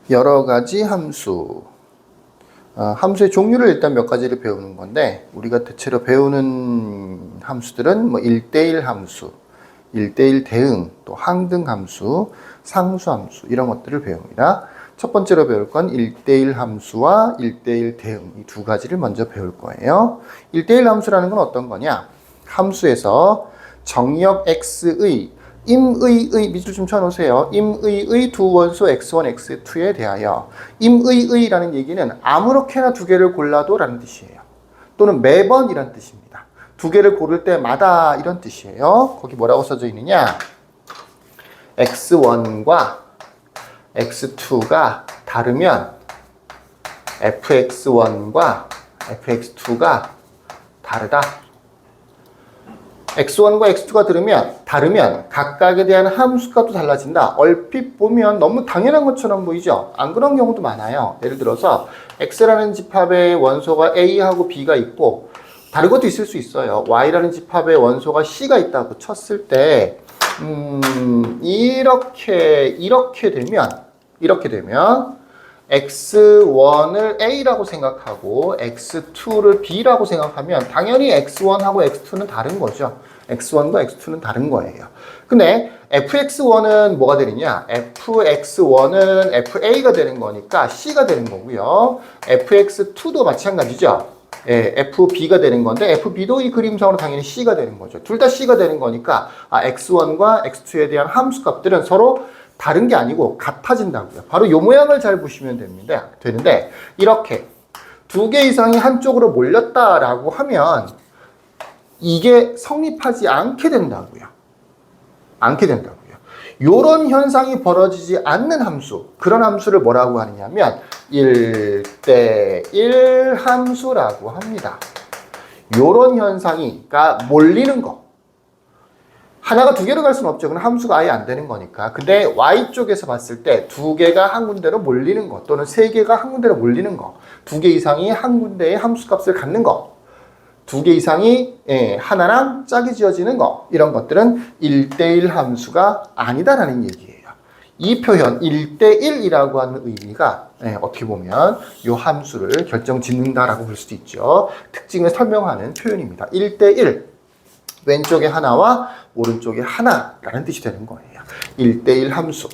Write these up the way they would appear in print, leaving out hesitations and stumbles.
여러 가지 함수. 함수의 종류를 일단 몇 가지를 배우는 건데, 우리가 대체로 배우는 함수들은 뭐 1대1 함수, 1대1 대응, 또 항등 함수, 상수 함수, 이런 것들을 배웁니다. 첫 번째로 배울 건 1대1 함수와 1대1 대응, 이 두 가지를 먼저 배울 거예요. 1대1 함수라는 건 어떤 거냐? 함수에서 정의역 x의 임의의 밑줄 좀 쳐놓으세요. 임의의 두 원소 x1, x2에 대하여. 임의의라는 얘기는 아무렇게나 두 개를 골라도 라는 뜻이에요. 또는 매번 이란 뜻입니다. 두 개를 고를 때마다 이런 뜻이에요. 거기 뭐라고 써져 있느냐? x1과 x2가 다르면 fx1과 fx2가 다르다. x1과 x2가 다르면 각각에 대한 함수값도 달라진다. 얼핏 보면 너무 당연한 것처럼 보이죠? 안 그런 경우도 많아요. 예를 들어서 x라는 집합의 원소가 a하고 b가 있고 다른 것도 있을 수 있어요. y라는 집합의 원소가 c가 있다고 쳤을 때 이렇게 되면 x1을 a라고 생각하고 x2를 b라고 생각하면 당연히 x1하고 x2는 다른 거죠. x1과 x2는 다른 거예요. 근데 fx1은 뭐가 되느냐? fx1은 fa가 되는 거니까 c가 되는 거고요. fx2도 마찬가지죠. 예, FB가 되는 건데 FB도 이 그림상으로 당연히 C가 되는 거죠. 둘 다 C가 되는 거니까 X1과 X2에 대한 함수값들은 서로 다른 게 아니고 같아진다고요. 바로 이 모양을 잘 보시면 되는데 이렇게 두 개 이상이 한쪽으로 몰렸다라고 하면 이게 성립하지 않게 된다고요. 요런 현상이 벌어지지 않는 함수, 그런 함수를 뭐라고 하느냐면 1대1 함수라고 합니다. 요런 현상이, 그러니까 몰리는 거. 하나가 두 개로 갈 수는 없죠. 그럼 함수가 아예 안 되는 거니까. 근데 Y쪽에서 봤을 때 두 개가 한 군데로 몰리는 거, 또는 세 개가 한 군데로 몰리는 거, 두 개 이상이 한 군데의 함수값을 갖는 거, 두 개 이상이 하나랑 짝이 지어지는 거, 이런 것들은 1대1 함수가 아니다라는 얘기예요. 이 표현 1대1이라고 하는 의미가 어떻게 보면 이 함수를 결정짓는다라고 볼 수도 있죠. 특징을 설명하는 표현입니다. 1대1, 왼쪽에 하나와 오른쪽에 하나라는 뜻이 되는 거예요. 1대1 함수,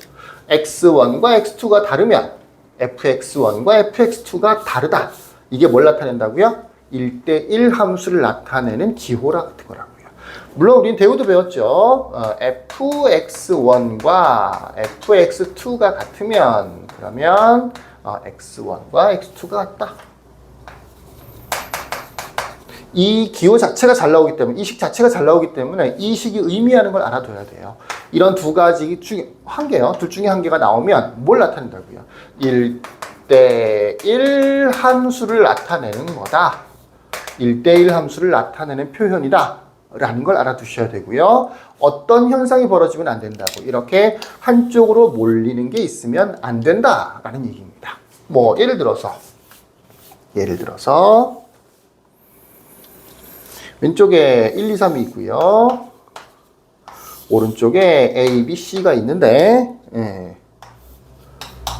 x1과 x2가 다르면 fx1과 fx2가 다르다. 이게 뭘 나타낸다고요? 1대1 함수를 나타내는 기호라 같은 거라고요. 물론 우리는 대우도 배웠죠. fx1과 fx2가 같으면 그러면 x1과 x2가 같다. 이 기호 자체가 잘 나오기 때문에, 이 식 자체가 잘 나오기 때문에 이 식이 의미하는 걸 알아둬야 돼요. 이런 두 가지 중에 한 개요. 둘 중에 한 개가 나오면 뭘 나타낸다고요? 1대1 함수를 나타내는 거다. 1대1 함수를 나타내는 표현이다 라는 걸 알아두셔야 되고요. 어떤 현상이 벌어지면 안 된다고, 이렇게 한쪽으로 몰리는 게 있으면 안 된다라는 얘기입니다. 뭐 예를 들어서 왼쪽에 1, 2, 3이 있고요. 오른쪽에 A, B, C가 있는데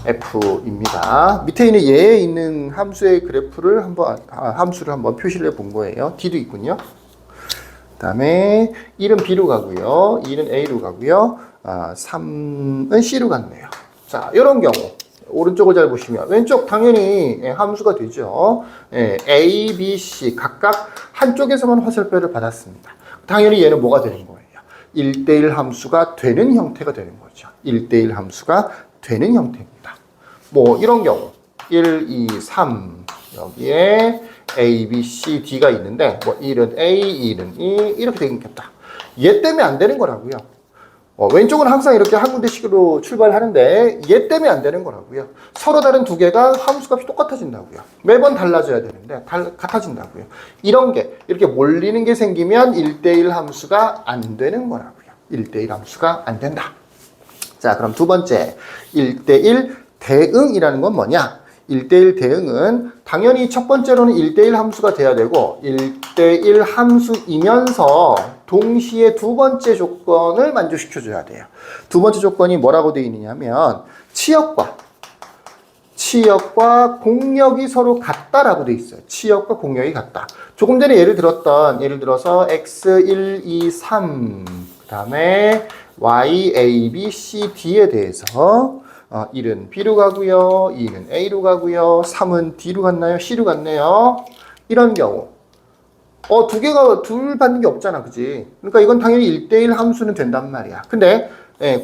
F입니다. 밑에 있는 얘에 있는 함수의 그래프를 함수를 한번 표시를 해본 거예요. D도 있군요. 그 다음에 1은 B로 가고요. 2는 A로 가고요. 3은 C로 갔네요. 자, 이런 경우 오른쪽을 잘 보시면 왼쪽 당연히 함수가 되죠. A, B, C 각각 한쪽에서만 화살표를 받았습니다. 당연히 얘는 뭐가 되는 거예요? 1대1 함수가 되는 형태가 되는 거죠. 1대1 함수가 되는 형태입니다. 뭐 이런 경우 1, 2, 3 여기에 A, B, C, D가 있는데 뭐 1은 A, 2는 E 이렇게 되겠다. 얘 때문에 안 되는 거라고요. 왼쪽은 항상 이렇게 한 군데식으로 출발하는데 얘 때문에 안 되는 거라고요. 서로 다른 두 개가 함수값이 똑같아진다고요. 매번 달라져야 되는데 같아진다고요. 이런 게 이렇게 몰리는 게 생기면 1대1 함수가 안 되는 거라고요. 1대1 함수가 안 된다. 자, 그럼 두 번째 1대1 대응이라는 건 뭐냐? 1대1 대응은 당연히 첫 번째로는 1대1 함수가 돼야 되고 1대1 함수이면서 동시에 두 번째 조건을 만족시켜줘야 돼요. 두 번째 조건이 뭐라고 되어 있느냐면 치역과 치역과 공역이 서로 같다라고 돼 있어요. 치역과 공역이 같다. 조금 전에 예를 들어서 x1, 2, 3 그다음에 y, a, b, c, d에 대해서 1은 b로 가고요. 2는 a로 가고요. 3은 d로 갔나요? c로 갔네요. 이런 경우 두 개가 둘 받는 게 없잖아, 그지? 그러니까 이건 당연히 1대1 함수는 된단 말이야. 근데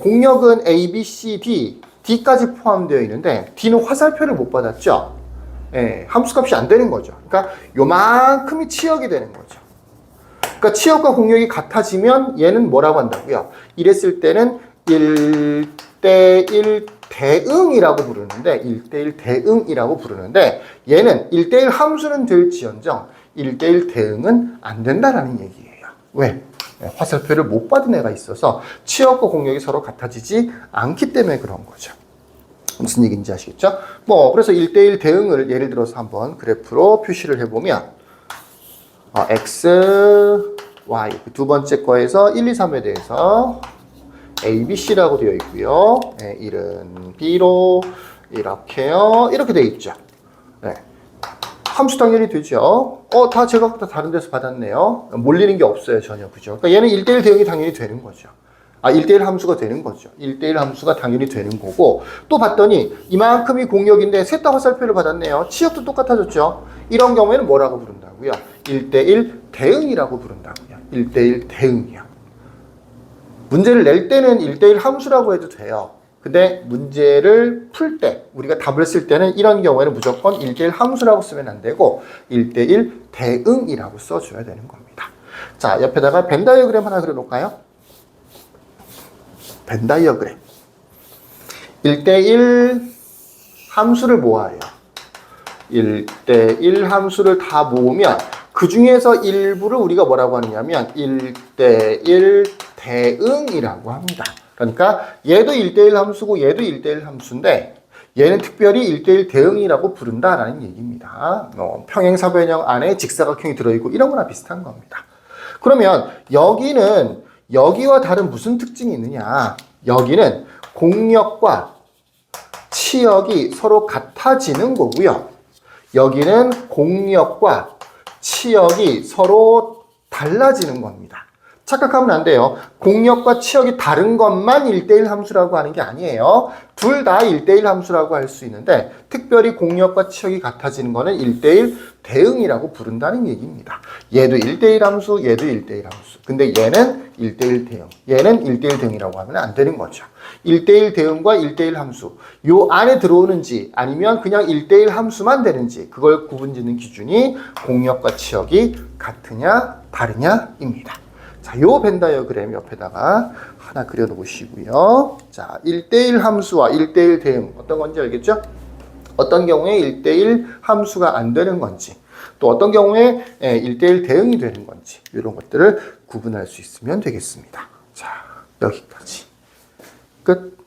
공역은 a, b, c, d, d까지 포함되어 있는데 d는 화살표를 못 받았죠. 함수값이 안 되는 거죠. 그러니까 요만큼이 치역이 되는 거죠. 그러니까 치역과 공역이 같아지면 얘는 뭐라고 한다고요? 이랬을 때는 1대1 대응이라고 부르는데 1대1 대응이라고 부르는데 얘는 1대1 함수는 될지언정 1대1 대응은 안 된다라는 얘기예요. 왜? 화살표를 못 받은 애가 있어서 치역과 공역이 서로 같아지지 않기 때문에 그런 거죠. 무슨 얘기인지 아시겠죠? 그래서 1대1 대응을 예를 들어서 한번 그래프로 표시를 해보면 x, y 두 번째 거에서 1, 2, 3에 대해서 a, b, c라고 되어 있고요. 1은 b로 이렇게요. 이렇게 되어 있죠. 함수 당연히 되죠. 다 제가 다 다른 데서 받았네요. 몰리는 게 없어요, 전혀. 그죠? 그러니까 얘는 1대1 대응이 당연히 되는 거죠. 1대1 함수가 되는 거죠. 1대1 함수가 당연히 되는 거고, 또 봤더니 이만큼이 공역인데 셋 다 화살표를 받았네요. 치역도 똑같아졌죠. 이런 경우에는 뭐라고 부른다고요? 1대1 대응이라고 부른다고요. 1대1 대응이요. 문제를 낼 때는 1대1 함수라고 해도 돼요. 근데 문제를 풀 때, 우리가 답을 쓸 때는 이런 경우에는 무조건 1대1 함수라고 쓰면 안 되고 1대1 대응이라고 써줘야 되는 겁니다. 자, 옆에다가 벤 다이어그램 하나 그려놓을까요? 벤 다이어그램. 1대1 함수를 모아요. 1대1 함수를 다 모으면 그 중에서 일부를 우리가 뭐라고 하느냐면 1대1 대응이라고 합니다. 그러니까 얘도 1대1 함수고 얘도 1대1 함수인데 얘는 특별히 1대1 대응이라고 부른다라는 얘기입니다. 평행사변형 안에 직사각형이 들어있고 이런 거나 비슷한 겁니다. 그러면 여기는 여기와 다른 무슨 특징이 있느냐? 여기는 공역과 치역이 서로 같아지는 거고요. 여기는 공역과 치역이 서로 달라지는 겁니다. 착각하면 안 돼요. 공역과 치역이 다른 것만 1대1 함수라고 하는 게 아니에요. 둘 다 1대1 함수라고 할 수 있는데 특별히 공역과 치역이 같아지는 거는 1대1 대응이라고 부른다는 얘기입니다. 얘도 1대1 함수, 얘도 1대1 함수. 근데 얘는 1대1 대응, 얘는 1대1 대응이라고 하면 안 되는 거죠. 1대1 대응과 1대1 함수, 요 안에 들어오는지 아니면 그냥 1대1 함수만 되는지 그걸 구분짓는 기준이 공역과 치역이 같으냐 다르냐입니다. 자, 요 벤 다이어그램 옆에다가 하나 그려 놓으시고요. 자, 1대1 함수와 1대1 대응 어떤 건지 알겠죠? 어떤 경우에 1대1 함수가 안 되는 건지 또 어떤 경우에 1대1 대응이 되는 건지 이런 것들을 구분할 수 있으면 되겠습니다. 자, 여기까지 끝.